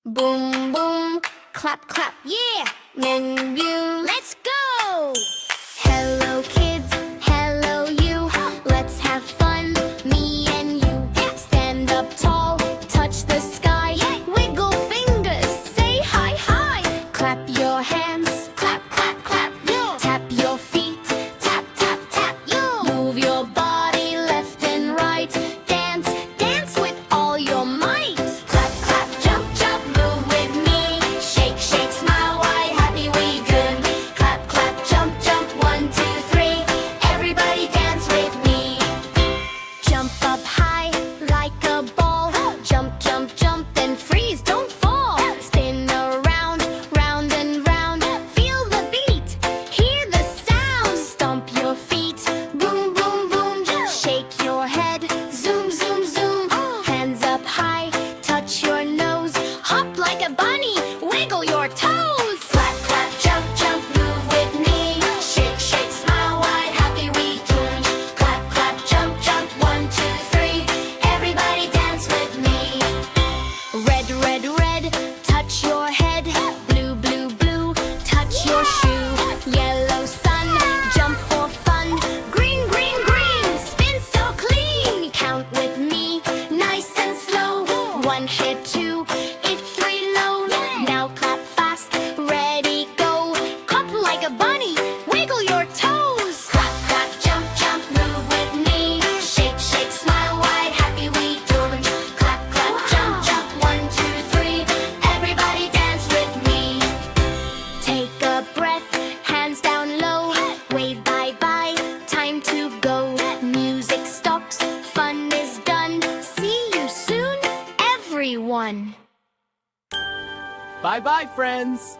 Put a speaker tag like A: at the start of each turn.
A: Boom, boom, clap, clap, yeah! Menu, let's go! Hello kids, hello you. Let's have fun, me and you. Stand up tall, touch the sky. Wiggle fingers, say hi, hi. Clap your hands, clap, clap, clap. Tap your feet, tap, tap, tap. Move your body left and right. Dance, dance with all your might. Clap, clap, jump, jump, move with me. Shake, shake, smile, wide, happy we good. Clap, clap, jump, jump, 1, 2, 3. Everybody dance with me. Jump up high like a ball. Jump, jump, jump, then freeze, don't fall. Spin around, round and round. Feel the beat, hear the sound. Stomp your feet, boom, boom, boom. Shake your head, zoom, zoom, zoom. Hands up high, touch your nose. Hop like a bunny, wiggle your toes. Clap, clap, jump, jump, move with me. Shake, shake, smile, wide, happy we tune. Clap, clap, jump, jump, 1, 2, 3. Everybody dance with me. Red, red, red, touch your head. Blue, blue, blue, touch your shoe. Yellow sun, jump for fun. Green, green, green, spin so clean. Count with me, nice and slow. 1 hit, 2, it 3 low. Now clap fast, ready, go. Hop like a bunny, wiggle your toes. Clap, clap, jump, jump, move with me. Shake, shake, smile, wide, happy we tune. Clap, clap, jump, jump, 1, 2, 3. Everybody dance with me. Take a breath, hands down low. Wave bye-bye, time to go. Music stops, fun is done. See you soon, everyone.
B: Bye-bye, friends!